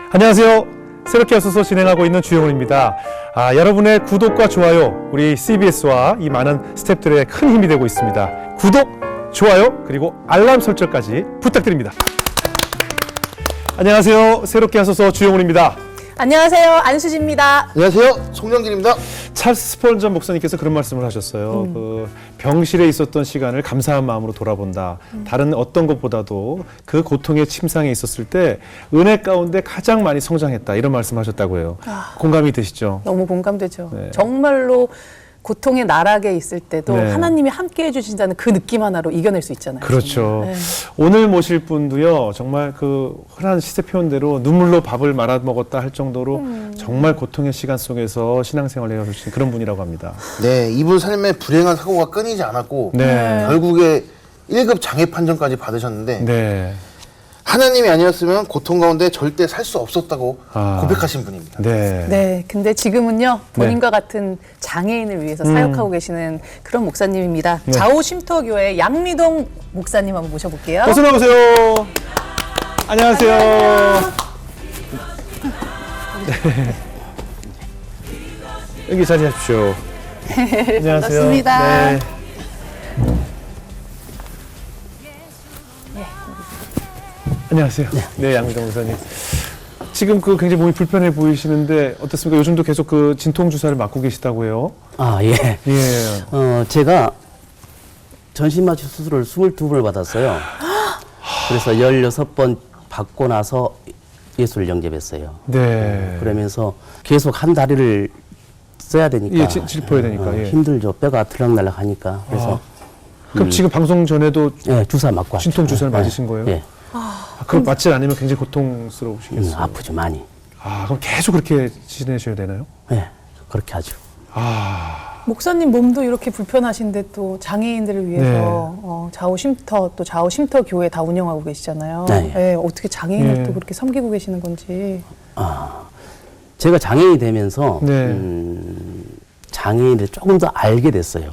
안녕하세요. 새롭게 하소서 진행하고 있는 주영훈입니다. 여러분의 구독과 좋아요, 우리 CBS와 이 많은 스태프들의 큰 힘이 되고 있습니다. 구독, 좋아요, 그리고 알람 설정까지 부탁드립니다. 안녕하세요. 새롭게 하소서 주영훈입니다. 안녕하세요. 안수지입니다. 안녕하세요. 송영길입니다. 찰스 스펄전 목사님께서 그런 말씀을 하셨어요. 그 병실에 있었던 시간을 감사한 마음으로 돌아본다. 다른 어떤 것보다도 그 고통의 침상에 있었을 때 은혜 가운데 가장 많이 성장했다. 이런 말씀하셨다고 해요. 공감이 되시죠? 너무 공감되죠. 네. 정말로 고통의 나락에 있을 때도 네. 하나님이 함께 해주신다는 그 느낌 하나로 이겨낼 수 있잖아요. 그렇죠. 네. 오늘 모실 분도요, 정말 그 흔한 시세 표현대로 눈물로 밥을 말아 먹었다 할 정도로 정말 고통의 시간 속에서 신앙생활을 해오신 그런 분이라고 합니다. 네, 이분 삶에 불행한 사고가 끊이지 않았고 네. 결국에 1급 장애 판정까지 받으셨는데 네. 하나님이 아니었으면 고통 가운데 절대 살 수 없었다고 고백하신 분입니다. 네. 네, 근데 지금은요 본인과 같은 장애인을 위해서 사역하고 계시는 그런 목사님입니다. 네. 좌우 쉼터교회 양미동 목사님 한번 모셔볼게요. 어서 나오세요. 안녕하세요. 네. 여기 자리하십시오. 안녕하세요. 반갑습니다. 네. 안녕하세요. 네, 양미동 목사님. 지금 그 굉장히 몸이 불편해 보이시는데 어떻습니까? 요즘도 계속 그 진통 주사를 맞고 계시다고 해요. 예. 예. 제가 전신마취 수술을 22번을 받았어요. 그래서 16번 받고 나서 예술 영접했어요. 네. 그러면서 계속 한 다리를 써야 되니까. 예, 짚어야 되니까. 예. 힘들죠. 뼈가 들락날락 하니까. 그래서. 그럼 지금 방송 전에도 예, 주사 맞고 왔죠. 진통 주사를 예, 맞으신 거예요? 예. 그걸 맞지 않으면 굉장히 고통스러우시겠어요. 아프죠, 많이. 그럼 계속 그렇게 지내셔야 되나요? 예, 그렇게 하죠. 목사님 몸도 이렇게 불편하신데 또 장애인들을 위해서 좌우 쉼터 또 좌우 쉼터 교회 다 운영하고 계시잖아요. 네. 네, 어떻게 장애인을 네. 또 그렇게 섬기고 계시는 건지. 제가 장애인이 되면서, 네. 장애인을 조금 더 알게 됐어요.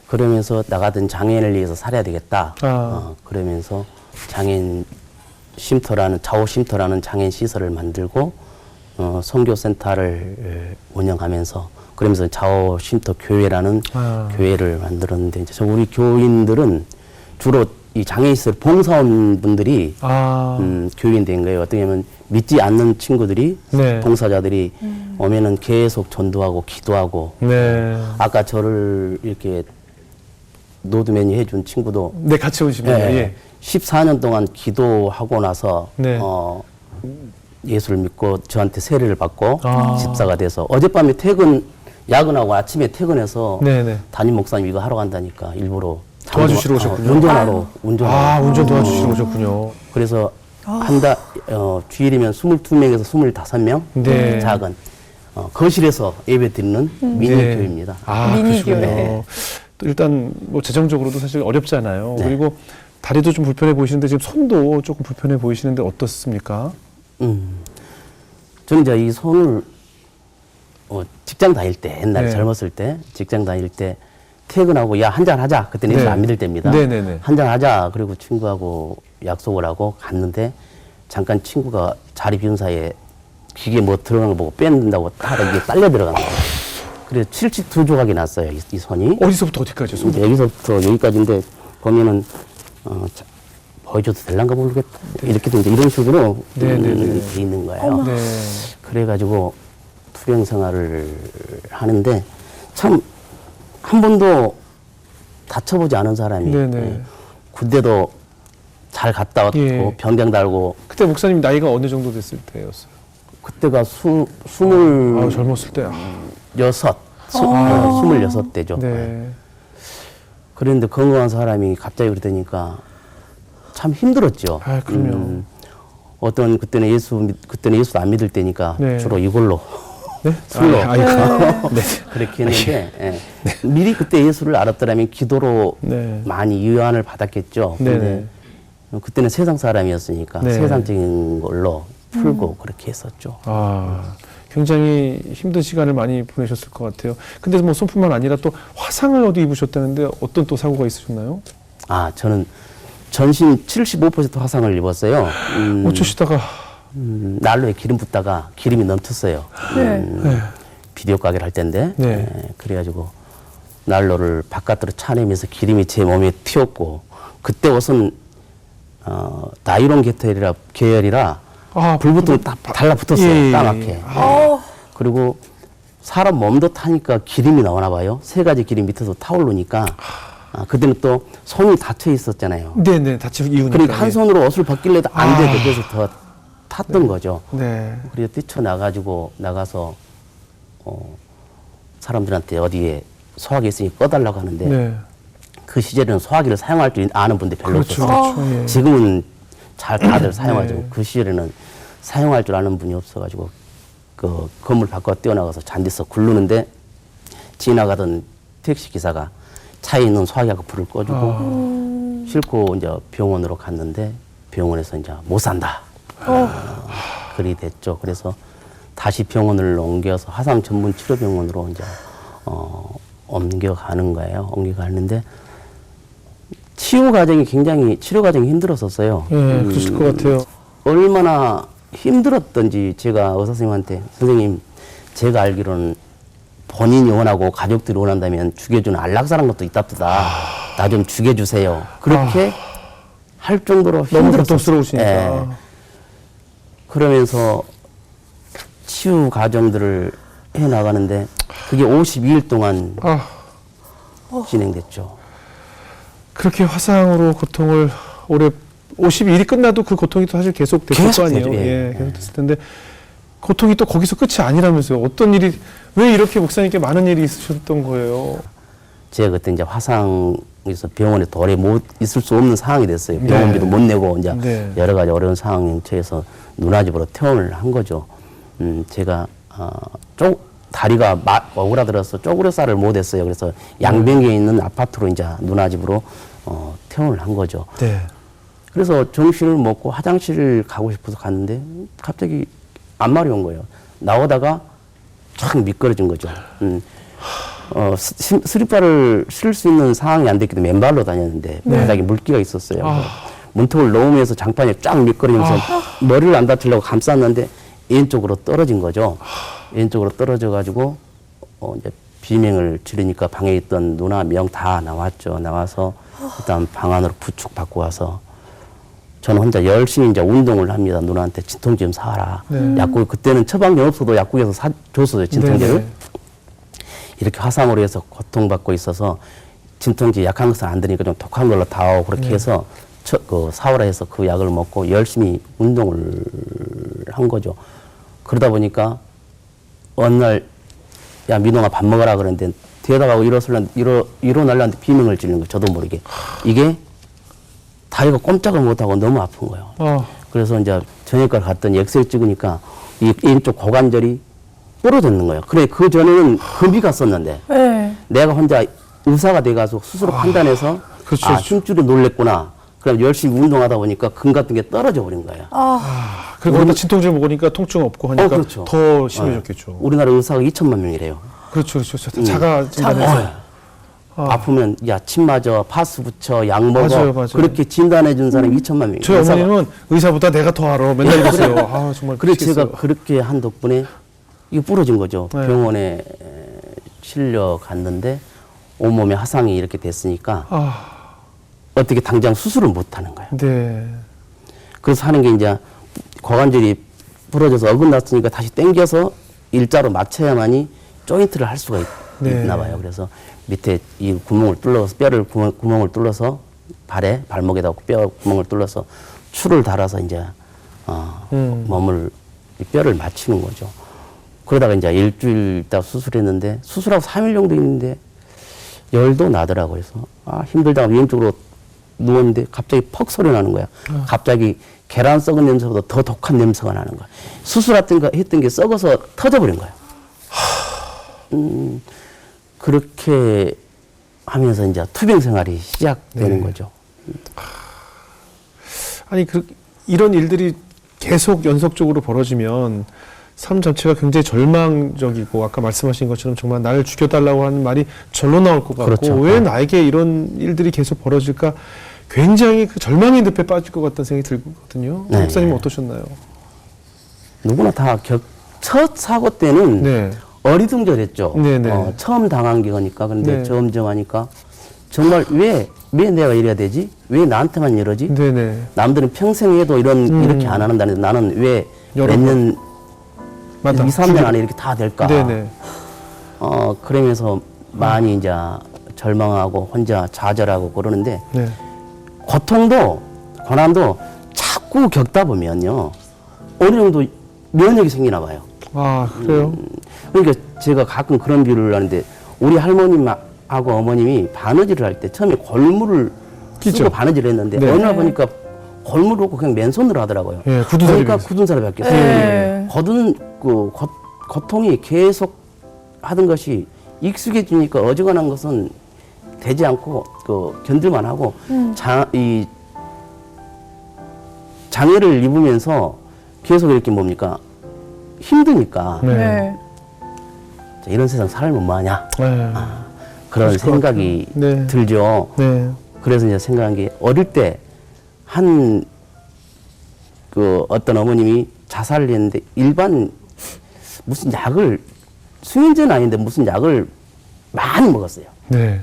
그러면서 나가던 장애인을 위해서 살아야 되겠다. 그러면서 장애인 쉼터라는, 좌우 쉼터라는 장애인 시설을 만들고, 선교센터를 운영하면서, 그러면서 좌우 쉼터 교회라는 교회를 만들었는데, 이제 우리 교인들은 주로 이 장애인 시설 봉사원 분들이 교인 된 거예요. 어떻게 보면 믿지 않는 친구들이, 네. 봉사자들이 오면은 계속 전도하고 기도하고, 네. 아까 저를 이렇게 노드맨이 해준 친구도 네, 같이 오시면 예. 14년 동안 기도하고 나서 네. 예수를 믿고 저한테 세례를 받고 집사가 돼서 어젯밤에 야근하고 아침에 퇴근해서 네네. 담임 목사님 이거 하러 간다니까 일부러 도와주시러 오셨군요. 운전하러 운전 도와주시러 오셨군요. 그래서 주일이면 22명에서 25명 네. 작은 거실에서 예배 드리는 미니교회입니다. 미니교회. 그러시군요. 또 일단 뭐 재정적으로도 사실 어렵잖아요. 네. 그리고 다리도 좀 불편해 보이시는데 지금 손도 조금 불편해 보이시는데 어떻습니까? 저는 이제 이 손을 직장 다닐 때 옛날에 네. 젊었을 때 직장 다닐 때 퇴근하고 야 한잔 하자 그때는 네. 예수 안 믿을 때입니다. 네네네. 한잔 하자 그리고 친구하고 약속을 하고 갔는데 잠깐 친구가 자리 비운 사이에 기계 뭐 들어가는 거 보고 뺀다고 하다 이게 딸려 들어간 거예요. 그래서 72조각이 났어요 이 손이. 어디서부터 어디까지 손? 이제 여기서부터 여기까지인데 보면은 보여줘도 될란가 모르겠다. 이렇게 이제 이런 식으로 네네네. 돼 있는 거예요. 네. 그래가지고 투병 생활을 하는데 참 한 번도 다쳐보지 않은 사람이 네네. 군대도 잘 갔다 왔고 예. 병장 달고 그때 목사님 나이가 어느 정도 됐을 때였어요? 그때가 젊었을 때. 26대죠. 네. 그런데 건강한 사람이 갑자기 그러다니까 참 힘들었죠. 그럼요. 그때는 예수 안 믿을 때니까 네. 주로 이걸로 네? 술로 네. 그렇게 했는데 미리 그때 예수를 알았더라면 기도로 네. 많이 유한을 받았겠죠. 네네. 근데 그때는 세상 사람이었으니까 네. 세상적인 걸로 풀고 그렇게 했었죠. 굉장히 힘든 시간을 많이 보내셨을 것 같아요. 근데 뭐 손뿐만 아니라 또 화상을 어디 입으셨다는데 어떤 또 사고가 있으셨나요? 저는 전신 75% 화상을 입었어요. 어쩌시다가. 난로에 기름 붓다가 기름이 넘쳤어요. 네. 비디오 가게를 할 때인데 네. 그래가지고 난로를 바깥으로 차내면서 기름이 제 몸에 튀었고 그때 옷은 나이론 계열이라 불붙으면 딱 달라붙었어요. 예, 예. 까맣게. 어. 그리고 사람 몸도 타니까 기름이 나오나 봐요. 세 가지 기름 밑에서 타오르니까 그때는 또 손이 닫혀 있었잖아요. 네네, 다치고 이유니까. 그러니까 한 손으로 옷을 벗길래도 안 되고 그래서 더 탔던 거죠. 네. 그래서 뛰쳐나가지고 나가서 사람들한테 어디에 소화기 있으니 꺼달라고 하는데 네. 그 시절에는 소화기를 사용할 줄 아는 분들이 별로 그렇죠. 없었어요. 그렇죠. 예. 지금은 잘 다들 사용하죠. 네. 그 시절에는 사용할 줄 아는 분이 없어가지고 그 건물 밖으로 뛰어나가서 잔디서 굴르는데 지나가던 택시 기사가 차에 있는 소화기하고 불을 꺼주고 싣고 이제 병원으로 갔는데 병원에서 이제 못 산다. 그리 됐죠. 그래서 다시 병원을 옮겨서 화상 전문 치료병원으로 이제 옮겨가는 거예요. 옮겨가는데 치료 과정이 힘들었었어요. 예, 그러실 것 같아요. 얼마나 힘들었던지 제가 의사 선생님한테 선생님 제가 알기로는 본인이 원하고 가족들이 원한다면 죽여주는 안락사라는 것도 있답니다. 나 좀 죽여주세요. 그렇게 할 정도로 너무 힘들었었어요. 고통스러우시니까. 예. 그러면서 치유 과정들을 해 나가는데 그게 52일 동안 진행됐죠. 그렇게 화상으로 고통을 오래 52일이 끝나도 그 고통이 또 사실 계속 됐을 계속 거 아니에요. 되죠. 예. 예, 계속 됐을 텐데 고통이 또 거기서 끝이 아니라면서요. 어떤 일이 왜 이렇게 목사님께 많은 일이 있으셨던 거예요? 제가 그때 이제 화상에서 병원에 도저히 못 있을 수 없는 상황이 됐어요. 병원비도 네. 못 내고 이제 네. 여러 가지 어려운 상황에 처해서 누나집으로 퇴원을 한 거죠. 제가 다리가 오그라들어서 쪼그려쌀을 못했어요. 그래서 양변기에 있는 아파트로 이제 누나집으로 퇴원을 한 거죠. 네. 그래서 점심을 먹고 화장실을 가고 싶어서 갔는데 갑자기 아무 말이 온 거예요. 나오다가 촥 미끄러진 거죠. 스리퍼를 실을 수 있는 상황이 안 됐기 때문에 맨발로 다녔는데 바닥에 물기가 있었어요. 문턱을 넘으면서 장판이 쫙 미끄러지면서 머리를 안 다치려고 감쌌는데 왼쪽으로 떨어진 거죠. 왼쪽으로 떨어져 가지고 이제 비명을 지르니까 방에 있던 누나 명 다 나왔죠. 나와서 일단 방 안으로 부축 받고 와서 저는 혼자 열심히 이제 운동을 합니다. 누나한테 진통제 좀 사와라. 약국 그때는 처방전 없어도 약국에서 줬어요. 진통제를. 네네. 이렇게 화상으로 해서 고통받고 있어서 진통제 약한 것은 안 되니까 좀 독한 걸로 다오 그렇게 해서 사오라 해서 그 약을 먹고 열심히 운동을 한 거죠. 그러다 보니까 어느 날 야 민홍아 밥 먹어라 그러는데 뒤에다가 일어나려는데 비명을 지르는 거예요. 저도 모르게. 이게 다리가 꼼짝을 못하고 너무 아픈 거예요. 그래서 이제 저녁까지 갔더니 엑스레이 찍으니까 이 왼쪽 고관절이 부러졌는 거예요. 그래 그 전에는 금이 갔었는데 네. 내가 혼자 의사가 돼가지고 스스로 판단해서 그렇죠, 그렇죠. 힘줄에 놀랬구나. 그럼 열심히 운동하다 보니까 금 같은 게 떨어져 버린 거예요. 그리고 거기다 진통제 먹으니까 통증 없고 하니까 그렇죠. 더 심해졌겠죠. 우리나라 의사가 2천만 명이래요. 그렇죠, 그렇죠. 자가 진단해서. 아프면 야 침 맞아, 파스 붙여, 약 먹어. 맞아요, 맞아요. 그렇게 진단해 준 사람이 2천만 명이에요. 저희 어머니는 의사보다 내가 더 알아. 맨날 이랬어요. 아, 정말. 그래 미치겠어요. 제가 그렇게 한 덕분에 이게 부러진 거죠. 네. 병원에 실려 갔는데 온몸에 화상이 이렇게 됐으니까 어떻게 당장 수술을 못 하는 거예요. 네. 그래서 하는 게 이제 고관절이 부러져서 어긋났으니까 다시 당겨서 일자로 맞춰야만이 조인트를 할 수가 네. 있나 봐요. 그래서 밑에 이 구멍을 뚫어서 구멍을 뚫어서 발목에다 뼈 구멍을 뚫어서 추를 달아서 이제 몸을 이 뼈를 맞추는 거죠. 그러다가 이제 일주일 있다 수술했는데 수술하고 3일 정도 있는데 열도 나더라고요. 그래서 힘들다가 왼쪽으로 누웠는데 갑자기 퍽 소리 나는 거야. 갑자기 계란 썩은 냄새보다 더 독한 냄새가 나는 거야. 수술했던 게 썩어서 터져버린 거야. 그렇게 하면서 이제 투병 생활이 시작되는 거죠. 아니, 이런 일들이 계속 연속적으로 벌어지면 삶 자체가 굉장히 절망적이고 아까 말씀하신 것처럼 정말 나를 죽여달라고 하는 말이 절로 나올 것 같고 그렇죠. 왜 나에게 이런 일들이 계속 벌어질까 굉장히 그 절망의 늪에 빠질 것 같다는 생각이 들거든요. 네, 목사님은 네. 어떠셨나요? 누구나 다 첫 사고 때는 네. 어리둥절했죠. 네네. 처음 당한 거니까. 그런데 네. 점점 하니까 정말 왜 내가 이래야 되지? 왜 나한테만 이러지? 네네. 남들은 평생 해도 이렇게 안 하는다는데 나는 왜 여러 몇 년, 2, 맞다. 3년 안에 이렇게 다 될까? 네네. 그러면서 많이 이제 절망하고 혼자 좌절하고 그러는데 네. 고통도, 고난도 자꾸 겪다 보면요. 어느 정도 면역이 생기나 봐요. 아, 그래요? 그러니까 제가 가끔 그런 비유를 하는데 우리 할머님하고 어머님이 바느질을 할 때 처음에 골무를 끼죠. 쓰고 바느질을 했는데 네. 어느 날 보니까 골무를 없고 그냥 맨손으로 하더라고요. 예, 굳은 살이 그러니까 됐어요. 굳은 살이 바뀌었어요. 네. 고통이 계속 하던 것이 익숙해지니까 어지간한 것은 되지 않고 견딜만 하고 장애를 입으면서 계속 이렇게 뭡니까 힘드니까 네. 네. 자, 이런 세상 살면 뭐하냐 네. 그런 그럴 것 생각이 같아요. 네. 들죠. 네. 그래서 이제 생각한 게 어릴 때 어떤 어머님이 자살을 했는데 일반 무슨 약을 수면제는 아닌데 무슨 약을 많이 먹었어요. 네.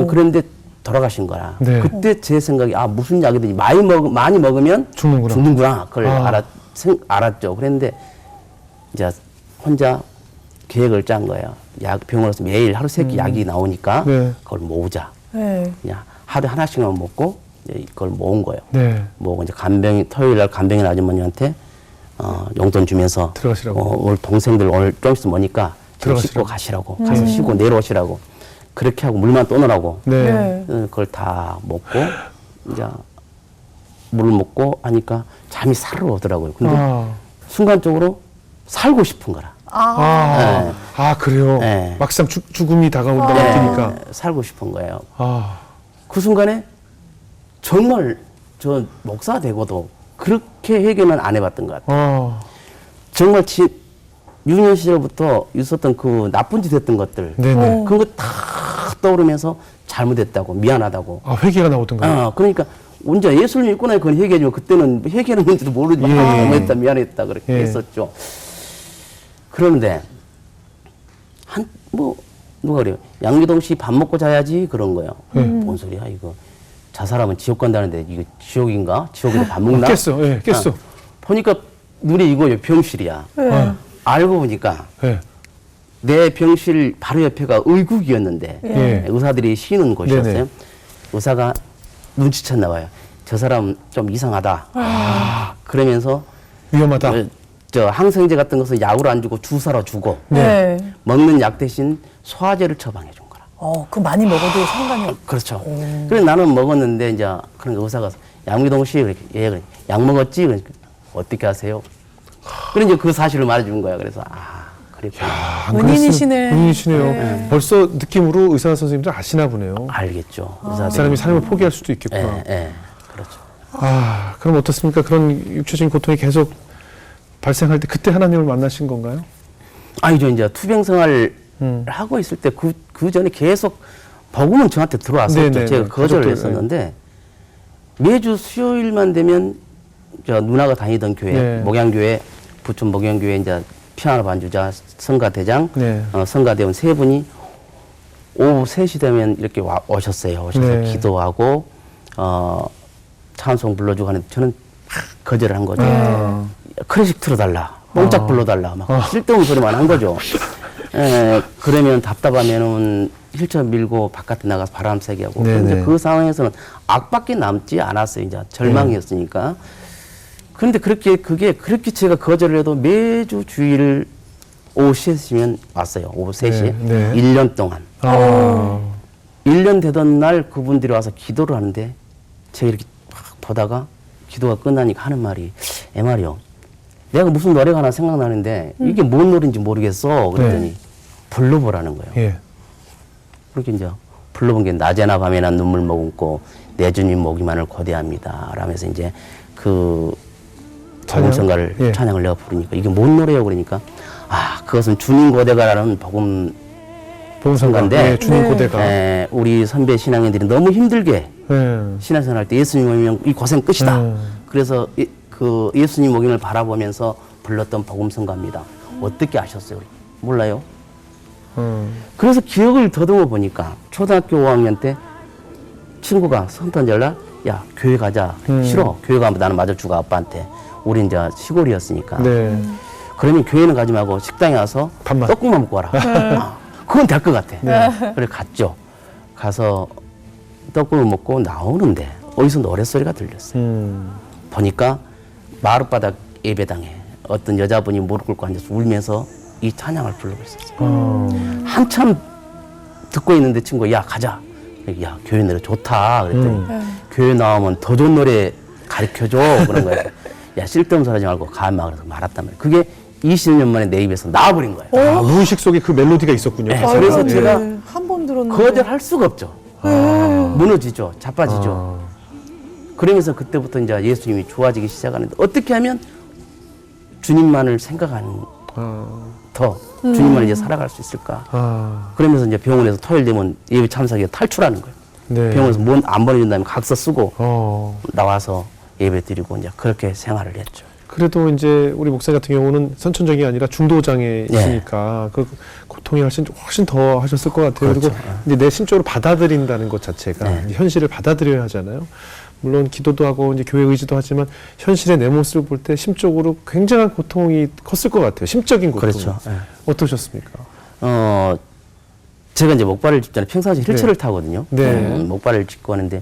그런데 돌아가신 거라. 네. 그때 제 생각이 무슨 약이든지 많이 먹으면 죽는구나. 그걸 아. 알았죠. 그런데 이제 혼자 계획을 짠 거예요. 병원에서 매일 하루 3끼 약이 나오니까 네. 그걸 모으자. 네. 그냥 하루에 하나씩만 먹고 이제 그걸 모은 거예요. 네. 모으고 이제 토요일 날 간병인 아주머니한테 용돈 주면서 들어가시라고. 오늘 동생들 오늘 좀 있으면 오니까 좀 들어가시라고. 씻고 가시라고 가서 쉬고 내려오시라고 그렇게 하고 물만 또 넣으라고 네. 그걸 다 먹고 이제 물 먹고 하니까 잠이 사르르 오더라고요. 근데 아. 순간적으로 살고 싶은 거라. 아. 아, 그래요? 네. 막상 죽음이 다가온다고 네, 느끼니까. 살고 싶은 거예요. 아. 그 순간에 정말 저 목사 되고도 그렇게 회개는 안 해봤던 것 같아요. 아. 정말 유년 시절부터 있었던 그 나쁜 짓 했던 것들 네네. 그런 거 다 떠오르면서 잘못했다고 미안하다고 아, 회개가 나오던가요? 그러니까 언제 예수를 믿고 나서 그건 회개죠. 그때는 회개는 뭔지도 모르지. 예. 잘못했다 미안했다 그렇게 예. 했었죠. 그런데 누가 그래요. 양미동 씨 밥 먹고 자야지 그런 거예요. 뭔 소리야 이거. 자살하면 지옥 간다는데 이거 지옥인가? 지옥에서 밥 먹나? 깼어. 예, 깼어. 보니까 눈에 이거요. 병실이야. 아. 알고 보니까 예. 내 병실 바로 옆에가 의국이었는데 예. 의사들이 쉬는 곳이었어요. 네네. 의사가 눈치챘나 봐요. 저 사람 좀 이상하다. 그러면서 위험하다. 저 항생제 같은 것은 약으로 안 주고 주사로 주고 네. 먹는 약 대신 소화제를 처방해 준 거라. 그 많이 먹어도 상관이 없. 그렇죠. 그래서 나는 먹었는데 이제 그런 의사가 양미동 씨 그래 약 먹었지? 그러니까 어떻게 하세요? 그래 이제 그 사실을 말해준 거야. 그래서 그랬구나. 은인이시네. 은인이시네요. 네. 벌써 느낌으로 의사 선생님들 아시나 보네요. 알겠죠. 이 사람이 삶을 포기할 수도 있겠구나. 그렇죠. 아, 그럼 어떻습니까? 그런 육체적인 고통이 계속 발생할 때 그때 하나님을 만나신 건가요? 아니죠. 이제 투병 생활을 하고 있을 때 그 전에 계속 복음은 저한테 들어왔었죠. 네네네. 제가 거절을 가족들, 했었는데 매주 수요일만 되면 저 누나가 다니던 교회 네. 목양교회 부천 목양교회 이제 피아노 반주자 성가대장 네. 성가대원 3분이 오후 3시 되면 이렇게 오셨어요. 오셔서 네. 기도하고 찬송 불러주고 하는데 저는 거절을 한 거죠. 클래식 틀어달라. 뽕짝 불러달라. 막 쓸데없는 소리만 한 거죠. 그러면 답답하면은 휠체어 밀고 바깥에 나가서 바람 쐬게 하고. 네네. 근데 그 상황에서는 악밖에 남지 않았어요. 이제 절망이었으니까. 그런데 그게 그렇게 제가 거절을 해도 매주 주일 오후 3시면 왔어요. 오후 3시에. 네. 1년 동안. 1년 되던 날 그분들이 와서 기도를 하는데 제가 이렇게 막 보다가 기도가 끝나니까 하는 말이 말이요. 내가 무슨 노래가 하나 생각나는데 이게 뭔 노래인지 모르겠어. 그랬더니 불러보라는 거예요. 예. 그렇게 이제 불러본 게 낮에나 밤에나 눈물 머금고 내 주님 모기만을 고대합니다. 라면서 이제 그 복음성가를 예. 찬양을 내가 부르니까 이게 뭔 노래예요? 그러니까 그것은 주님 고대가라는 복음성가인데 예, 주님 고대가. 우리 선배 신앙인들이 너무 힘들게 예. 신앙생활 할 때 예수님 오면 이 고생 끝이다. 그래서 그 예수님 오기를 바라보면서 불렀던 복음성가입니다. 어떻게 아셨어요? 몰라요? 그래서 기억을 더듬어 보니까 초등학교 5학년 때 친구가 선턴 연락, 야 교회 가자. 싫어. 교회 가면 나는 맞을 주가 아빠한테. 우리 이제 시골이었으니까. 네. 그러면 교회는 가지 말고 식당에 와서 밥만. 떡국만 먹고 와라. 그건 될 것 같아. 그래 갔죠. 가서 떡국을 먹고 나오는데 어디서 노랫소리가 들렸어요. 보니까 마룻바닥 예배당에 어떤 여자분이 무릎 꿇고 앉아서 울면서 이 찬양을 부르고 있었어요. 한참 듣고 있는데 친구가 야 가자. 야 교회 노래 좋다. 그랬더니 교회 나오면 더 좋은 노래 가르쳐줘. 그런 거예요. 야 쓸데없는 소리 하지 말고 가만 그래서 말았단 말이에요. 그게 20년 만에 내 입에서 나와버린 거예요. 아, 무의식 속에 그 멜로디가 있었군요. 네, 그래서 네. 제가 한 번 들었는데 거절할 수가 없죠. 무너지죠. 자빠지죠. 그러면서 그때부터 이제 예수님이 좋아지기 시작하는데 어떻게 하면 주님만을 생각하는 더 주님만을 이제 살아갈 수 있을까? 그러면서 이제 병원에서 토요일 되면 예배 참석에 탈출하는 거예요. 네. 병원에서 문 안 보내준 다음에 각서 쓰고 나와서 예배 드리고 이제 그렇게 생활을 했죠. 그래도 이제 우리 목사님 같은 경우는 선천적이 아니라 중도장애이시니까 그 고통이 훨씬 더 하셨을 것 같아요. 그렇죠. 그리고 이제 내 심적으로 받아들인다는 것 자체가 이제 현실을 받아들여야 하잖아요. 물론 기도도 하고 이제 교회 의지도 하지만 현실의 내 모습을 볼 때 심적으로 굉장한 고통이 컸을 것 같아요. 심적인 고통. 그렇죠. 어떠셨습니까? 제가 이제 목발을 짚잖아요. 평상시 휠체어를 타거든요. 네. 목발을 짚고 하는데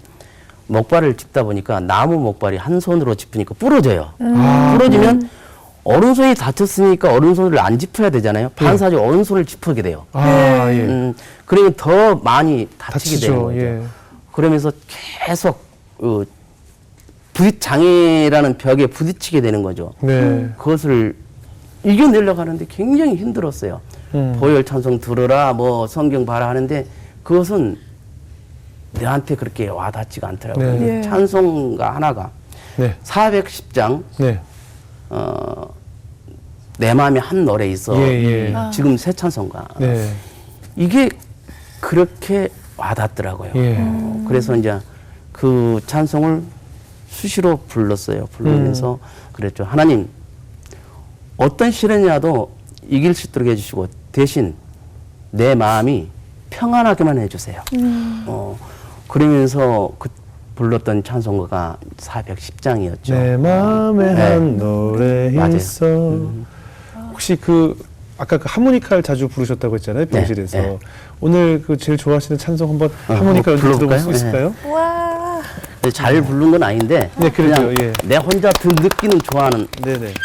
목발을 짚다 보니까 나무 목발이 한 손으로 짚으니까 부러져요. 부러지면 오른손이 다쳤으니까 오른손을 안 짚어야 되잖아요. 반사적으로 오른손을 짚게 돼요. 예. 그러면 더 많이 다치게 되는 거죠. 예. 그러면서 계속 장애라는 벽에 부딪히게 되는 거죠. 네. 그것을 이겨내려고 하는데 굉장히 힘들었어요. 보혈 찬송 들으라, 뭐 성경 봐라 하는데 그것은 내한테 그렇게 와닿지가 않더라고요. 네. 근데 예. 찬송가 하나가 네. 410장 네. 내 마음에 한 노래 있어. 예. 지금 새 찬송가. 네. 이게 그렇게 와닿더라고요. 예. 그래서 이제 그 찬송을 수시로 불렀어요. 부르면서 그랬죠. 하나님, 어떤 시련이라도 이길 수 있도록 해주시고 대신 내 마음이 평안하게만 해주세요. 그러면서 그 불렀던 찬송가가 410장이었죠. 내 마음에 네. 한 노래 맞아요. 있어. 혹시 그 아까 그 하모니카를 자주 부르셨다고 했잖아요, 병실에서. 네. 오늘 그 제일 좋아하시는 찬송 한번 하모니카 연주 불러볼까요? 들어볼 수 있을까요? 와 잘 부른 건 아닌데 네, 그래도요, 그냥 예. 내 혼자 느끼는 좋아하는 네네.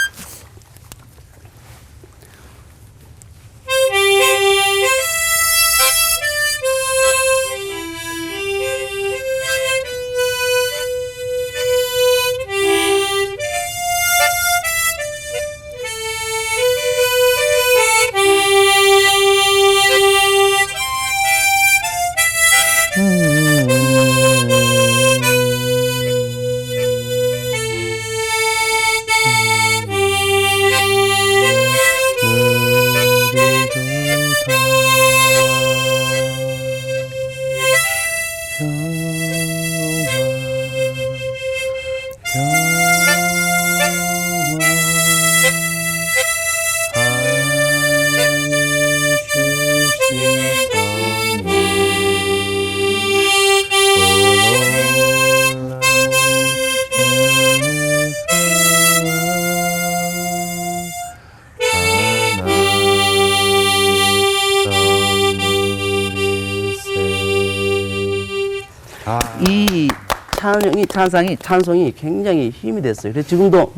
이 찬송이 굉장히 힘이 됐어요. 그래서 지금도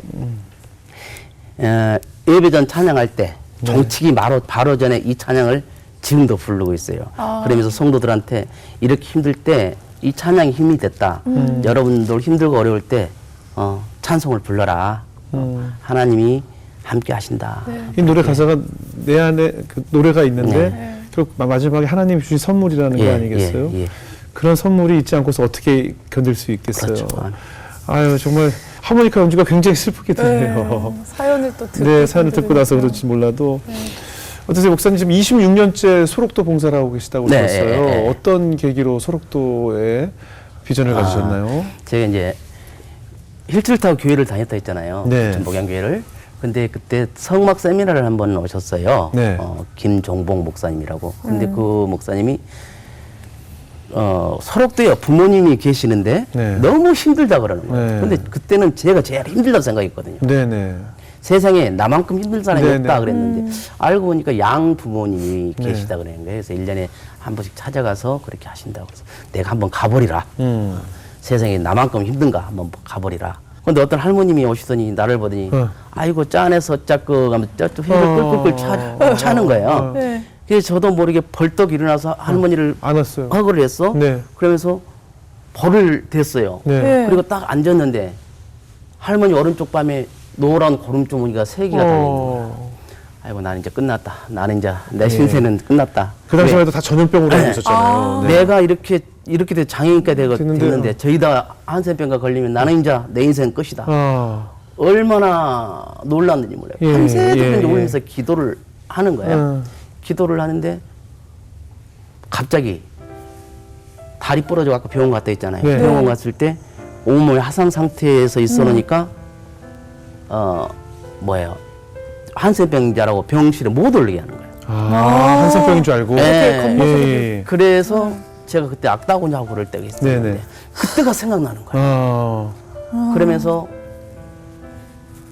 예배전 찬양할 때 종치기 바로 전에 이 찬양을 지금도 부르고 있어요. 그러면서 성도들한테 이렇게 힘들 때 이 찬양이 힘이 됐다. 여러분들 힘들고 어려울 때 찬송을 불러라. 하나님이 함께 하신다. 이 노래 가사가 내 안에 그 노래가 있는데 결국 마지막에 하나님이 주신 선물이라는 거 아니겠어요? 예. 그런 선물이 있지 않고서 어떻게 견딜 수 있겠어요? 그렇죠. 아유 정말 하모니카 연주가 굉장히 슬프게 되네요. 사연을 또 듣고 네, 사연을 듣고 나서 그렇지 몰라도 어떠세요, 목사님 지금 26년째 소록도 봉사를 하고 계시다고 네, 들었어요. 어떤 계기로 소록도에 비전을 가지셨나요? 제가 이제 힐트를 타고 교회를 다녔다 했잖아요. 네. 전복양 교회를. 근데 그때 성막 세미나를 한번 오셨어요. 네. 김종봉 목사님이라고. 근데 그 목사님이 설옥도에 부모님이 계시는데 네. 너무 힘들다 그러는 거예요. 네. 근데 그때는 제가 제일 힘들다고 생각했거든요. 네네. 세상에 나만큼 힘든 사람이 네네. 없다 그랬는데 알고 보니까 양 부모님이 네. 계시다 그러는 거예요. 그래서 1년에 한 번씩 찾아가서 그렇게 하신다고 그래서 내가 한번 가버리라. 세상에 나만큼 힘든가 한번 가버리라. 근데 어떤 할머님이 오시더니 나를 보더니 아이고 짠해서 짜고 하면 저쪽 힘을 끌끌끌 차는 거예요. 네. 그래서 저도 모르게 벌떡 일어나서 할머니를 안았어요. 허그를 했어. 네. 그러면서 벌을 댔어요. 네. 네. 그리고 딱 앉았는데 할머니 오른쪽 밤에 노란 고름주머니가 3개가 달려있는 거예요. 아이고 나는 이제 끝났다. 나는 이제 내 신세는 끝났다. 그 당시만 해도 다 전염병으로 알고 있었잖아요. 네. 내가 이렇게 돼 장애인과 됐는데요. 됐는데 저희 다 한센병가 걸리면 나는 이제 내 인생 끝이다. 아. 얼마나 놀랐는지 몰라요. 예, 밤새도록 예, 이제 예. 울면서 기도를 하는 거예요. 기도를 하는데 갑자기 다리 부러져 갖고 병원 갔다 있잖아요. 네. 병원 갔을 때 온몸이 화상 상태에서 있어 놓으니까 한센병자라고 병실에 못 올리게 하는 거예요. 한센병인 줄 알고. 네. 예. 그래서 제가 그때 악다구냐고 그럴 때가 있었는데 네네. 그때가 생각나는 거예요. 그러면서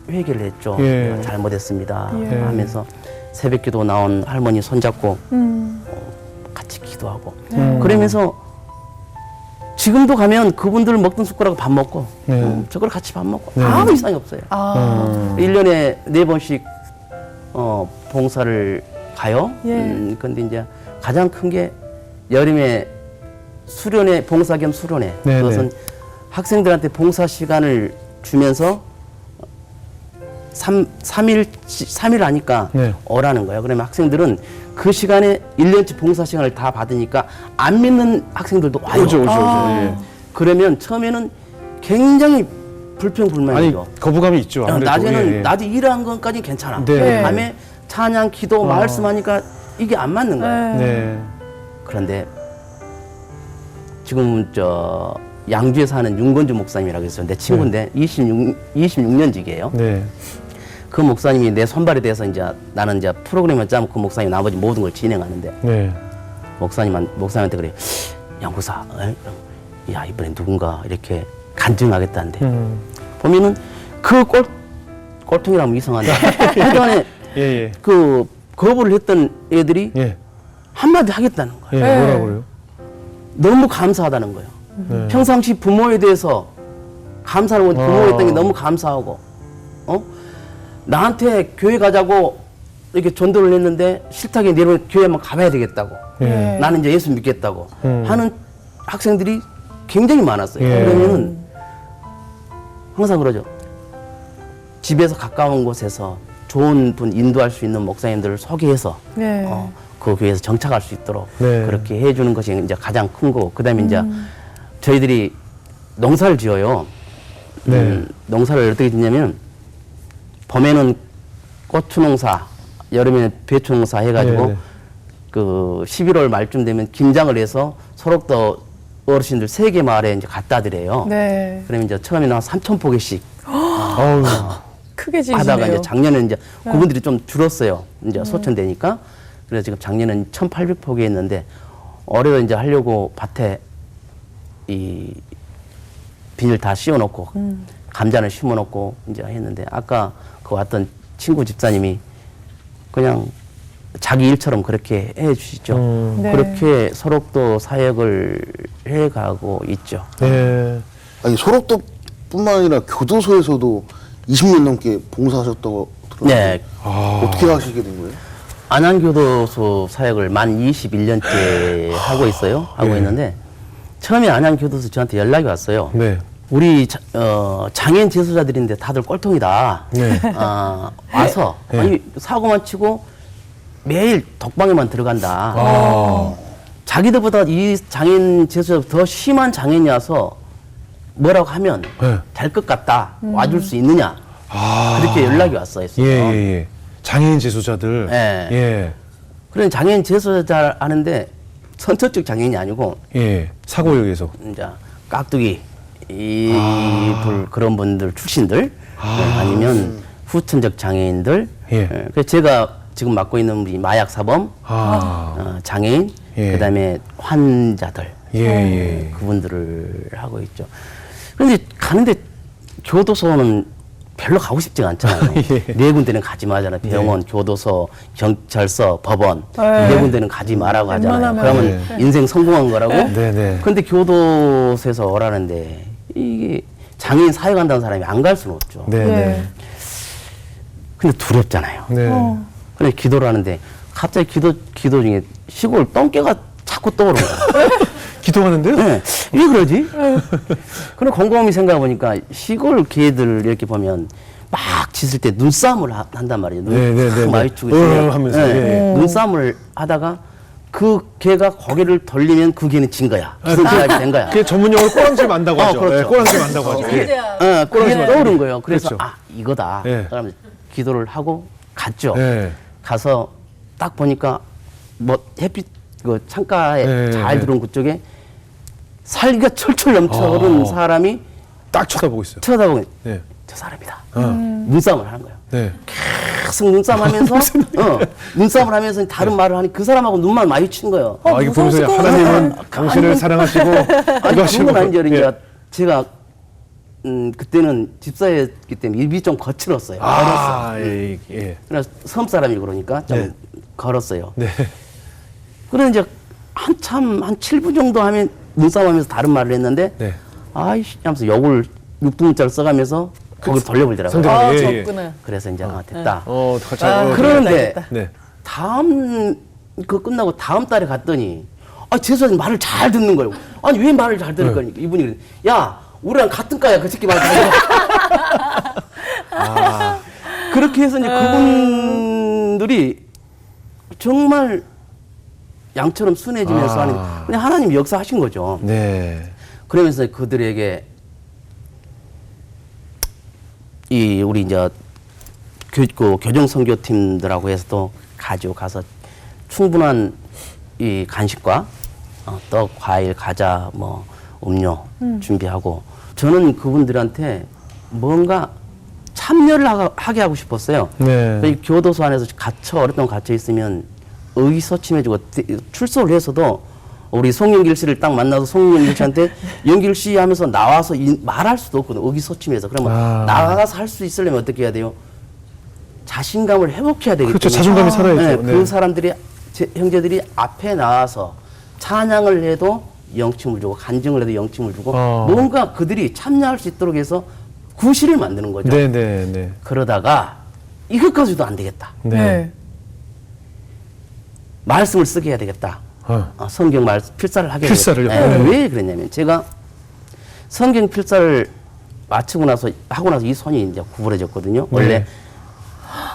회개를 했죠. 예. 내가 잘못했습니다 예. 하면서 새벽기도 나온 할머니 손잡고 같이 기도하고 그러면서 지금도 가면 그분들 먹던 숟가락 밥 먹고 네. 저걸 같이 밥 먹고 네. 아무 이상이 없어요. 아. 1년에 4번씩 봉사를 가요. 예. 근데 이제 가장 큰 게 여름에 수련회, 봉사 겸 수련회. 네네. 그것은 학생들한테 봉사 시간을 주면서 3일 하니까 네. 오라는 거예요. 그러면 학생들은 그 시간에 1년치 봉사 시간을 다 받으니까 안 믿는 학생들도 와요. 오죠. 예. 그러면 처음에는 굉장히 불평불만이죠. 아니 거부감이 있죠. 아무래도. 낮에는 예. 낮에 일하는 것까지 괜찮아. 네. 밤에 찬양, 기도, 말씀하니까 이게 안 맞는 거예요. 네. 그런데 지금 양주에 사는 윤건주 목사님이라고 있어요. 내 친구인데 26년직이에요. 네. 그 목사님이 내 손발에 대해서 이제 나는 이제 프로그램을 짜면 그 목사님이 나머지 모든 걸 진행하는데 네. 목사님한테 그래. 양구사, 야 이번에 누군가 이렇게 간증하겠다는데 보면은 그 꼴통이라면 이상한데 하여간에 예. 그 거부를 했던 애들이 예. 한마디 하겠다는 거예요. 예. 뭐라 그래요? 너무 감사하다는 거예요. 네. 평상시 부모에 대해서 감사를 못 부모했던 게 너무 감사하고 나한테 교회 가자고 이렇게 전도를 했는데 싫다게 내려오면 교회만 가봐야 되겠다고 예. 나는 이제 예수 믿겠다고 하는 학생들이 굉장히 많았어요. 예. 그러면은 항상 그러죠. 집에서 가까운 곳에서 좋은 분 인도할 수 있는 목사님들을 소개해서 네. 그 교회에서 정착할 수 있도록 네. 그렇게 해주는 것이 이제 가장 큰 거고 그다음에 이제 저희들이 농사를 지어요. 네. 농사를 어떻게 짓냐면 봄에는 고추 농사, 여름에는 배추 농사 해가지고 네. 그 11월 말쯤 되면 김장을 해서 소록도 어르신들 3개 마을에 이제 갖다 드려요. 네. 그러면 이제 처음에는 한 3,000포기씩 아우. 크게 지시네요. 하다가 이제 작년에 이제 그분들이 좀 줄었어요. 이제 소천되니까. 그래서 지금 작년에는 1,800포기 했는데 올해도 이제 하려고 밭에 이 비닐 다 씌워놓고 감자를 심어놓고 이제 했는데 아까 그 왔던 친구 집사님이 그냥 자기 일처럼 그렇게 해주시죠. 네. 그렇게 소록도 사역을 해가고 있죠. 네. 아니 소록도뿐만 아니라 교도소에서도 20년 넘게 봉사하셨다고 들었는데 네. 어떻게 하시게 된 거예요? 안양교도소 사역을 만 21년째 하고 있어요. 하고 네. 있는데 처음에 안양교도소 저한테 연락이 왔어요. 네. 우리 장애인 재소자들인데 다들 꼴통이다. 네. 와서 네. 아니 사고만 치고 매일 독방에만 들어간다. 자기들보다 이 장애인 재소자 더 심한 장애인이 와서 뭐라고 하면 네. 될 것 같다. 와줄 수 있느냐. 그렇게 연락이 왔어요. 예. 장애인 재소자들. 네. 예. 그런 장애인 재소자 하는데 선천적 장애인이 아니고 예. 사고에 의해서. 이제 깍두기 그런 분들 출신들 아니면 후천적 장애인들, 예. 그래서 제가 지금 맡고 있는 우리 마약 사범, 장애인, 예. 그다음에 환자들, 예. 그분들을 하고 있죠. 그런데 가는데 교도소는 별로 가고 싶지가 않잖아요. 예. 네 군데는 가지 마잖아요. 병원, 교도소, 경찰서, 법원 네 군데는 가지 말라고 하잖아요. 웬만하면. 그러면 인생 성공한 거라고. 네. 근데 교도소에서 오라는데 이게 장애인 사회 간다는 사람이 안 갈 수는 없죠. 네. 근데 두렵잖아요. 네. 그래 기도를 하는데 갑자기 기도 중에 시골 똥개가 자꾸 떠오르는 거예요. 기도하는데요? 네. 왜 그러지? 그래 곰곰이 생각해 보니까 시골 개들 이렇게 보면 막 짖을 때 눈싸움을 한단 말이에요. 네. 마주치고 하면서. 네. 눈싸움을 하다가 그 개가 고개를 돌리면 그 개는 진 거야. 기선제압이 된 거야. 그게 전문 용어로 꼬랑질 만다고 하죠. 그렇죠. 네, 꼬랑질 만다고 하죠. 그게 떠오른 거예요. 그래서 그렇죠. 이거다. 네. 그러면 기도를 하고 갔죠. 네. 가서 딱 보니까 뭐 햇빛 그 창가에 네. 잘 들어온 그쪽에 살기가 철철 넘쳐오른 사람이 딱 쳐다보고 있어요. 쳐다보고 네. 저 사람이다. 눈싸움을 하는 거예요. 네. 계속 눈싸움하면서 눈싸움을 하면서 다른 말을 하니 그 사람하고 눈만 마주치는 거예요. 이게 보면서 하나님은 당신을 사랑하시고 이거 하시는 그건 아니죠. 거. 이제 제가 그때는 집사였기 때문에 입이 좀 거칠었어요. 예. 그래서 섬 사람이 그러니까 좀 네. 걸었어요. 네. 그래서 이제 한참 한 7분 정도 하면 눈싸움하면서 다른 말을 했는데 네. 아이씨 하면서 욕을 6분문자를 써가면서 거기를 돌려버리더라고요. 성대모사. 예, 예. 좋구나. 그래서 이제 됐다. 같이 그러는데 네. 다음 그 끝나고 다음 달에 갔더니 재수님 말을 잘 듣는 거예요. 아니 왜 말을 잘 들을 거니까 이분이 그래. 야 우리랑 같은 과야 그 새끼 말 잘 들어. 그렇게 해서 이제 그분들이 정말 양처럼 순해지면서 하는 그냥 하나님이 역사하신 거죠. 네. 그러면서 그들에게 우리 이제 교정 선교팀들하고 해서 또 가서 충분한 이 간식과 떡, 과일, 과자, 뭐 음료 준비하고 저는 그분들한테 뭔가 참여를 하게 하고 싶었어요. 네. 이 교도소 안에서 오랫동안 갇혀 있으면 의기소침해지고 출소를 해서도 우리 송영길 씨를 딱 만나서 송영길 씨한테 영길 씨 하면서 나와서 말할 수도 없거든. 의기소침해서. 그러면 나가서 할 수 있으려면 어떻게 해야 돼요? 자신감을 회복해야 되기 그렇죠. 때문에. 자존감이 살아야죠. 네. 그 사람들이 형제들이 앞에 나와서 찬양을 해도 영침을 주고 간증을 해도 영침을 주고 뭔가 그들이 참여할 수 있도록 해서 구실을 만드는 거죠. 네. 그러다가 이것까지도 안 되겠다. 네. 말씀을 쓰게 해야 되겠다. 성경 필사를 하게 필사를요? 되겠다. 왜 그랬냐면 제가 성경 필사를 하고 나서 이 손이 이제 구부러졌거든요. 원래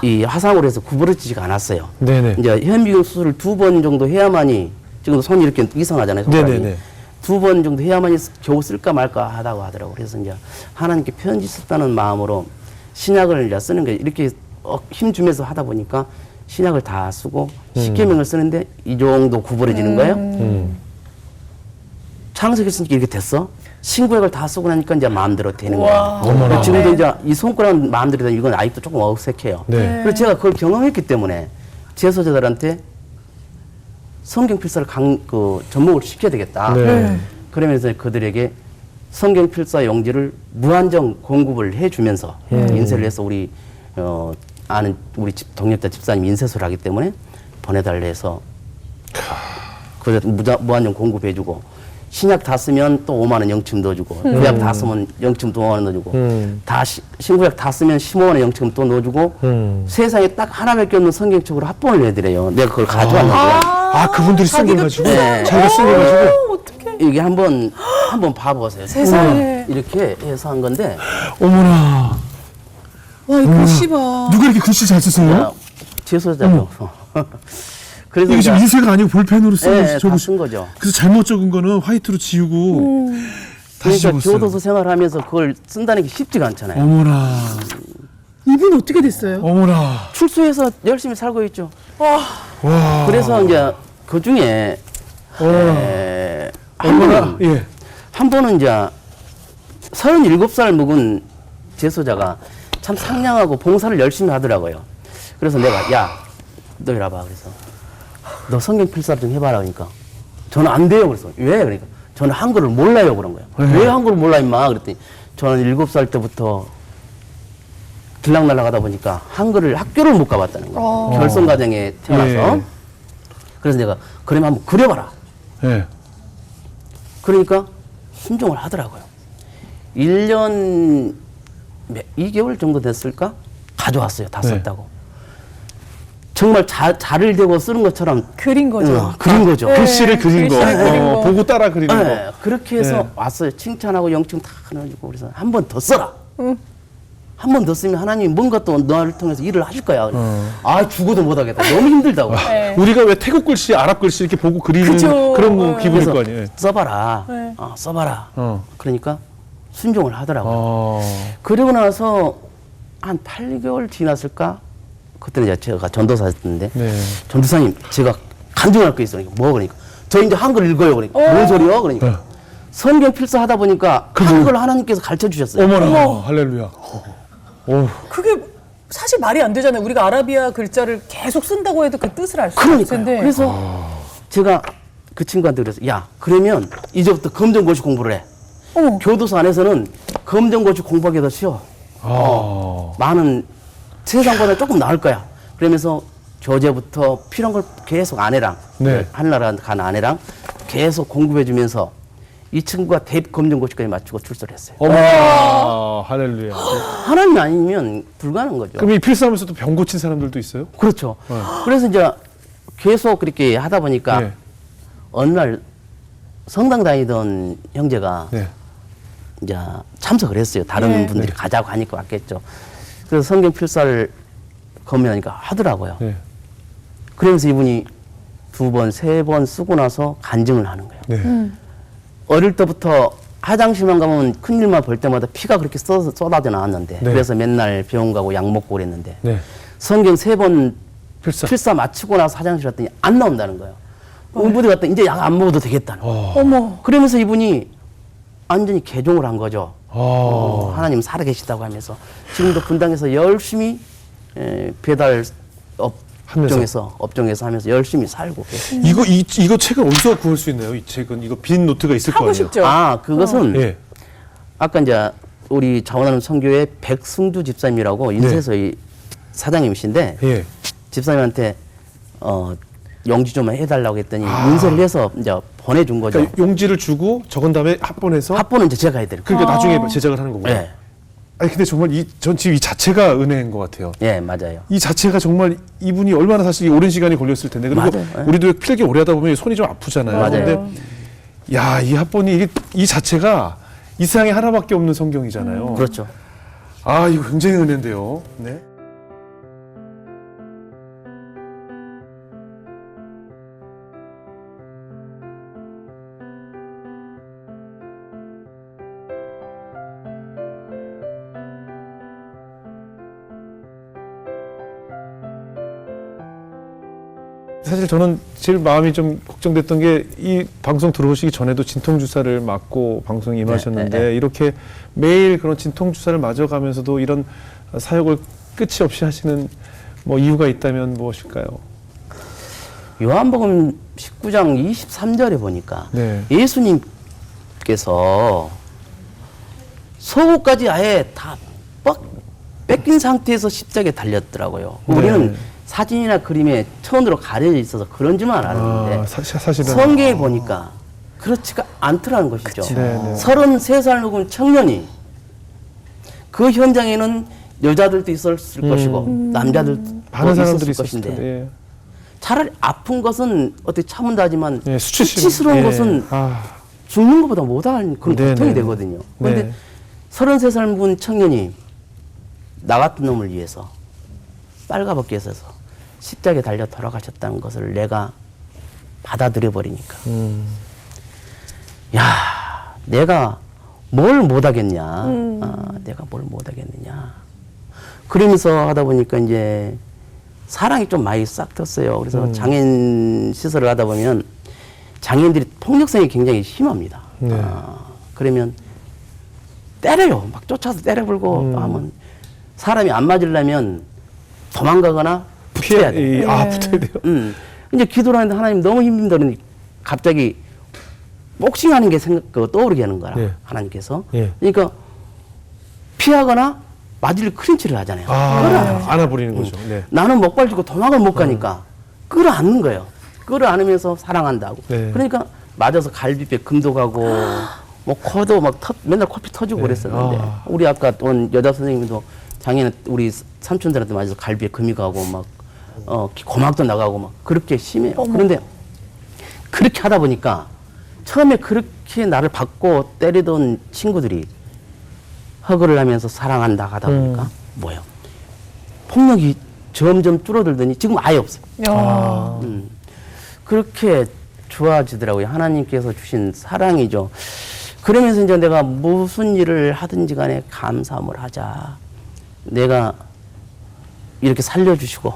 이 화상으로 해서 구부러지지가 않았어요. 네네. 이제 현미경 수술을 2번 정도 해야만이 지금 손이 이렇게 이상하잖아요. 손가락이. 네네네. 2번 정도 해야만이 겨우 쓸까 말까 하다고 하더라고요. 그래서 이제 하나님께 편지 썼다는 마음으로 신약을 이제 쓰는 게 이렇게 힘 주면서 하다 보니까 신약을 다 쓰고 십계명을 쓰는데 이 정도 구부러지는 거예요. 창세기 쓰니까 이렇게 됐어. 신구약을 다 쓰고 나니까 이제 마음대로 되는 거예요. 지금도 이제 이 손가락 마음대로 되는 이건 아직도 조금 어색해요. 네. 그래서 제가 그걸 경험했기 때문에 제소자들한테 성경 필사를 접목을 시켜야 되겠다. 네. 그러면서 그들에게 성경 필사 용지를 무한정 공급을 해주면서 인쇄를 해서 우리 아는 우리 동역자 집사님 인쇄소를 하기 때문에 보내달래 해서 그래서 무한정 공급해주고 신약 다 쓰면 또 5만 원 영침 넣어주고 구약 다 쓰면 영침 또 5만 원 넣어주고 신구약 다 쓰면 15만 원 영침 또 넣어주고 세상에 딱 하나밖에 없는 성경책으로 합본을 해드려요. 내가 그걸 가져왔는데 그분들이 쓴 걸 가지고 네. 자기가 쓴 걸 가지고 어떡해. 이게 한번 봐보세요. 세상에. 이렇게 해서 한 건데 어머나 와, 이 글씨 봐. 누가 이렇게 글씨 잘 쓰세요? 제소자죠. 그래서 이게 지금 이제 인쇄가 아니고 볼펜으로 다 쓴 거죠. 그래서 잘못 적은 거는 화이트로 지우고 다시 그러니까 적었어요. 교도소 생활하면서 그걸 쓴다는 게 쉽지가 않잖아요. 어머나 이분 어떻게 됐어요? 어머나 출소해서 열심히 살고 있죠. 와. 그래서 이제 그 중에 어머나 한 번은 이제 37살 먹은 제소자가 참 상냥하고 봉사를 열심히 하더라고요. 그래서 내가 야, 너 이리 와봐. 그래서 너 성경 필사 좀 해봐라. 그러니까 저는 안 돼요. 그래서 왜? 그러니까 저는 한글을 몰라요. 그런 거예요. 왜 한글을 몰라 임마? 그랬더니 저는 7살 때부터 들락날락 하다 보니까 한글을 학교를 못 가봤다는 거예요. 결손 가정에 태어나서. 예. 그래서 내가 그러면 한번 그려봐라. 예. 그러니까 순종을 하더라고요. 1년 2개월 정도 됐을까? 가져왔어요. 다 네. 썼다고. 정말 자를 대고 쓰는 것처럼 그린 거죠. 그린 거죠. 네. 글씨를 그린 거, 글씨를 그린 거. 보고 따라 그리는 네, 거. 그렇게 해서 네. 왔어요. 칭찬하고 영칭 다 넣어주고 그래서 한 번 더 써라. 한 번 더 쓰면 하나님이 뭔가 또 너를 통해서 일을 하실 거야. 아 죽어도 못하겠다. 너무 힘들다고. 네. 우리가 왜 태국 글씨, 아랍 글씨 이렇게 보고 그리는 그죠. 그런 거 네. 기분일 그래서 거 아니에요. 써봐라. 네. 써봐라. 어. 그러니까 순종을 하더라고요. 어. 그리고 나서 한 8개월 지났을까? 그때는 이제 제가 전도사였는데 네. 전도사님 제가 간증할 거 있어요. 그러니까 뭐 그러니까 저 이제 한글 읽어요. 그러니까 뭔 소리요? 그러니까 네. 성경 필사 하다 보니까 한글 하나님께서 가르쳐 주셨어요. 어머나, 할렐루야. 오. 그게 사실 말이 안 되잖아요. 우리가 아라비아 글자를 계속 쓴다고 해도 그 뜻을 알 수 없을 그러니까요. 텐데. 그래서 제가 그 친구한테 그래서 야 그러면 이제부터 검정고시 공부를 해. 어머. 교도소 안에서는 검정고시 공부하기 더 쉬워. 많은 세상보다 조금 나을 거야. 그러면서 교재부터 필요한 걸 계속 아내랑 네. 하늘나라 간 아내랑 계속 공부해주면서 이 친구가 대입 검정고시까지 마치고 출소를 했어요. 어머나, 할렐루야. 하나님 아니면 불가능한 거죠. 그럼 이 필사하면서도 병 고친 사람들도 있어요? 그렇죠. 그래서 이제 계속 그렇게 하다 보니까 네. 어느 날 성당 다니던 형제가 네. 이제 참석을 했어요. 다른 네. 분들이 가자고 하니까 왔겠죠. 그래서 성경 필사를 검열하니까 하더라고요. 네. 그러면서 이분이 2번, 3번 쓰고 나서 간증을 하는 거예요. 네. 어릴 때부터 화장실만 가면 큰일만 볼 때마다 피가 그렇게 쏟아져 나왔는데 네. 그래서 맨날 병원 가고 약 먹고 그랬는데 네. 성경 3번 필사. 필사 마치고 나서 화장실 갔더니 안 나온다는 거예요. 의부대 갔더니 이제 약 안 먹어도 되겠다는 거예요. 어머. 그러면서 이분이 완전히 개종을 한 거죠. 아. 하나님 살아계시다고 하면서 지금도 분당에서 열심히 배달 업종에서 하면서 열심히 살고 계세요. 이거 책은 어디서 구할 수 있나요? 이 책은 이거 빈 노트가 있을 거 사고 아니에요? 싶죠. 그것은 예. 아까 이제 우리 자원하는 선교회 백승두 집사님이라고 인쇄소의 사장님이신데 예. 집사님한테 용지 좀 해달라고 했더니 인쇄를 해서 이제 보내준 거죠. 그러니까 용지를 주고 적은 다음에 합본해서 합본은 이제 제가 해야 돼요. 그러니까 나중에 제작을 하는 거고요. 네. 아니 근데 정말 전 지금 이 자체가 은혜인 것 같아요. 예, 맞아요. 이 자체가 정말 이분이 얼마나 사실 오랜 시간이 걸렸을 텐데 그리고 맞아요. 우리도 필기 오래 하다 보면 손이 좀 아프잖아요. 맞아요. 근데 야, 이 합본이 이 자체가 이 세상에 하나밖에 없는 성경이잖아요. 그렇죠. 아, 이거 굉장히 은혜인데요. 네. 사실 저는 제일 마음이 좀 걱정됐던 게 이 방송 들어오시기 전에도 진통 주사를 맞고 방송에 임하셨는데 네. 이렇게 매일 그런 진통 주사를 맞아가면서도 이런 사역을 끝이 없이 하시는 뭐 이유가 있다면 무엇일까요? 요한복음 19장 23절에 보니까 네. 예수님께서 속옷까지 아예 다 뺏긴 상태에서 십자가에 달렸더라고요. 네. 우리는 사진이나 그림에 천으로 가려져 있어서 그런 줄만 알았는데 사실은 성경에 보니까 그렇지가 않더라는 것이죠. 네, 네. 33살 먹은 청년이 그 현장에는 여자들도 있었을 것이고 남자들도 많은 사람들이 있었을 있었을 것인데 텐데. 예. 차라리 아픈 것은 어떻게 참은다 하지만 예, 수치스러운 예. 것은 아, 죽는 것보다 못할 그런 네, 고통이 네. 되거든요. 그런데 네. 33살 먹은 청년이 나 같은 놈을 위해서 빨가벗겨서 십자가에 달려 돌아가셨다는 것을 내가 받아들여 버리니까 야 내가 뭘 못하겠냐 내가 뭘 못하겠느냐 그러면서 하다 보니까 이제 사랑이 좀 많이 싹 텄어요. 그래서 장애인 시설을 하다 보면 장애인들이 폭력성이 굉장히 심합니다. 네. 그러면 때려요. 막 쫓아서 때려불고 하면 사람이 안 맞으려면 도망가거나 붙어야 돼. 붙어야 돼요. 이제 기도를 하는데 하나님 너무 힘들더니 갑자기 복싱하는 게 떠오르게 하는 거라. 예. 하나님께서. 예. 그러니까 피하거나 맞을 클린치를 하잖아요. 안아버리는 거죠. 네. 나는 목발 쥐고 도망을 못 가니까 끌어안는 거예요. 끌어안으면서 사랑한다고. 네. 그러니까 맞아서 갈비뼈 금도 가고 뭐 코도 막 맨날 코피 터지고 그랬었는데 우리 아까 온 여자 선생님도 장애는 우리 삼촌들한테 맞아서 갈비에 금이 가고 막 고막도 나가고 막 그렇게 심해요. 그런데 그렇게 하다 보니까 처음에 그렇게 나를 받고 때리던 친구들이 허그를 하면서 사랑한다 하다 보니까 뭐예요? 폭력이 점점 줄어들더니 지금 아예 없어요. 그렇게 좋아지더라고요. 하나님께서 주신 사랑이죠. 그러면서 이제 내가 무슨 일을 하든지 간에 감사함을 하자. 내가 이렇게 살려주시고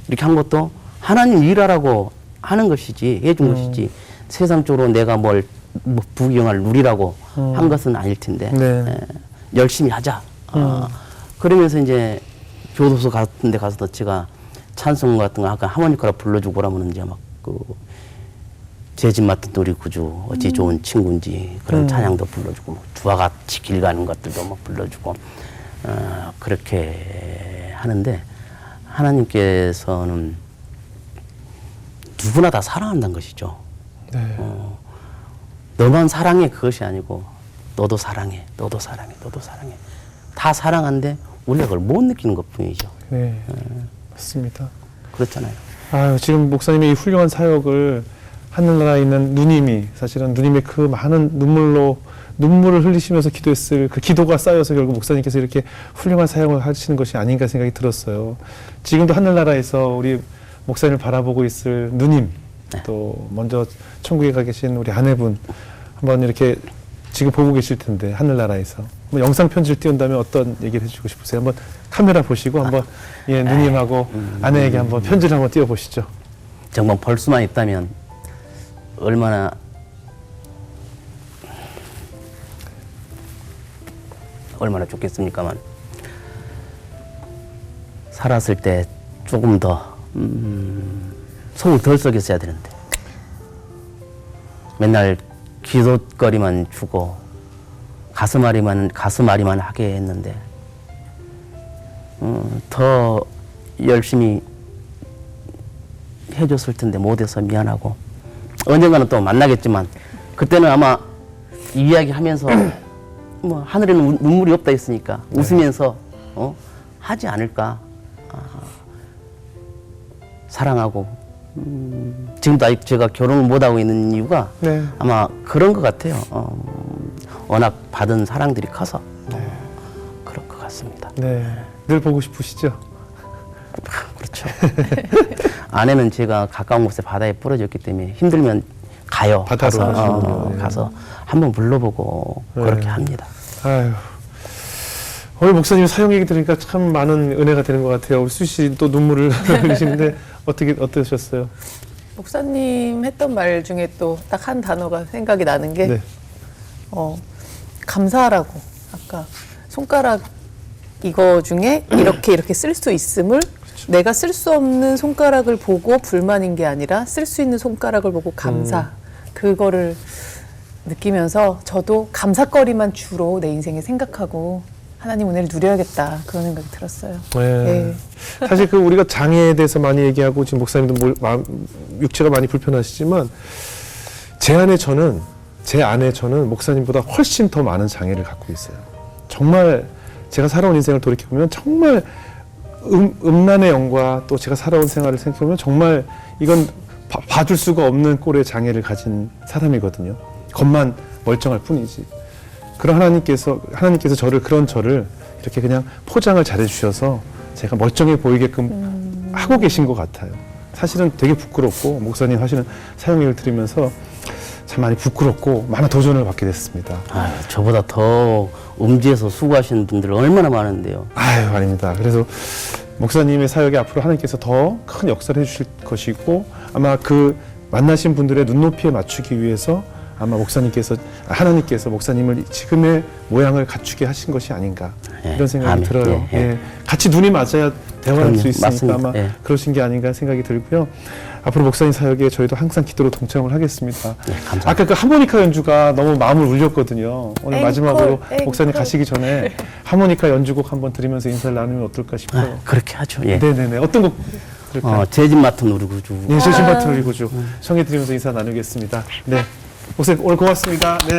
이렇게 한 것도 하나님 일하라고 하는 것이지, 해준 것이지 세상적으로 내가 뭘 부귀영화를 누리라고 한 것은 아닐 텐데 열심히 하자. 그러면서 이제 교도소 같은 데 가서도 제가 찬송 같은 거 아까 하모니카로 불러주고 그러면 이제 막 제 집 맡은 우리 구주 어찌 좋은 친구인지 그런 찬양도 불러주고 주와 같이 길 가는 것들도 막 불러주고 그렇게 하는데 하나님께서는 누구나 다 사랑한다는 것이죠. 네. 너만 사랑해 그것이 아니고 너도 사랑해, 너도 사랑해, 너도 사랑해. 다 사랑한데 우리가 그걸 못 느끼는 것뿐이죠. 네. 맞습니다. 그렇잖아요. 아유, 지금 목사님의 이 훌륭한 사역을 하늘나라에 있는 누님이 사실은 누님의 그 많은 눈물을 흘리시면서 기도했을 그 기도가 쌓여서 결국 목사님께서 이렇게 훌륭한 사역을 하시는 것이 아닌가 생각이 들었어요. 지금도 하늘나라에서 우리 목사님을 바라보고 있을 누님, 또 먼저 천국에 가 계신 우리 아내분 한번 이렇게 지금 보고 계실 텐데 하늘나라에서 뭐 영상 편지를 띄운다면 어떤 얘기를 해주고 싶으세요? 한번 카메라 보시고 한번 누님하고 아내에게 한번 편지를 한번 띄워보시죠. 정말 볼 수만 있다면 얼마나 좋겠습니까만 살았을 때 조금 더 속을 덜 썩였어야 되는데 맨날 기도거리만 주고 가슴앓이만 하게 했는데 더 열심히 해줬을 텐데 못해서 미안하고 언젠가는 또 만나겠지만 그때는 아마 이 이야기 하면서 뭐 하늘에는 눈물이 없다 했으니까 웃으면서 하지 않을까. 사랑하고 지금도 아직 제가 결혼을 못하고 있는 이유가 아마 그런 것 같아요. 워낙 받은 사랑들이 커서 그럴 것 같습니다. 네, 늘 보고 싶으시죠? 그렇죠. 아내는 제가 가까운 곳에 바다에 부러졌기 때문에 힘들면 가요. 바다로 가서 한번 불러보고 그렇게 합니다. 아유, 오늘 목사님 사용 얘기 들으니까 참 많은 은혜가 되는 것 같아요. 우리 수씨 또 눈물을 흘리시는데 어떠셨어요? 목사님 했던 말 중에 또 딱 한 단어가 생각이 나는 게 감사하라고. 아까 손가락 이거 중에 이렇게 쓸 수 있음을 내가 쓸 수 없는 손가락을 보고 불만인 게 아니라 쓸 수 있는 손가락을 보고 감사. 그거를 느끼면서 저도 감사거리만 주로 내 인생에 생각하고 하나님 은혜를 누려야겠다 그런 생각이 들었어요. 네. 사실 그 우리가 장애에 대해서 많이 얘기하고 지금 목사님도 육체가 많이 불편하시지만 제 안에 저는 목사님보다 훨씬 더 많은 장애를 갖고 있어요. 정말 제가 살아온 인생을 돌이켜보면 정말 음란의 영과 또 제가 살아온 생활을 생각해보면 정말 이건 봐줄 수가 없는 꼴의 장애를 가진 사람이거든요. 겉만 멀쩡할 뿐이지. 그런 하나님께서 그런 저를 이렇게 그냥 포장을 잘해주셔서 제가 멀쩡해 보이게끔 하고 계신 것 같아요. 사실은 되게 부끄럽고 목사님 하시는 사용일을 들으면서 참 많이 부끄럽고 많은 도전을 받게 됐습니다. 아유, 저보다 더 음지에서 수고하시는 분들 얼마나 많은데요. 아유, 아닙니다. 그래서 목사님의 사역에 앞으로 하나님께서 더 큰 역사를 해주실 것이고 아마 그 만나신 분들의 눈높이에 맞추기 위해서 아마 하나님께서 목사님을 지금의 모양을 갖추게 하신 것이 아닌가 예. 이런 생각이 아멘. 들어요. 예, 예. 예. 같이 눈이 맞아야 대화를 할 수 그럼요. 있으니까 맞습니다. 아마 예. 그러신 게 아닌가 생각이 들고요. 앞으로 목사님 사역에 저희도 항상 기도로 동참을 하겠습니다. 네, 감사합니다. 아까 그 하모니카 연주가 너무 마음을 울렸거든요. 오늘 앵콜, 마지막으로 앵콜. 목사님 가시기 전에 하모니카 연주곡 한번 들으면서 인사를 나누면 어떨까 싶어요. 아, 그렇게 하죠. 예. 네네네. 어떤 곡 들을까요? 제 집 맡은 우리 구주. 네, 조심바트를 이고죠. 청해드리면서 인사 나누겠습니다. 네. 목사님 오늘 고맙습니다. 네.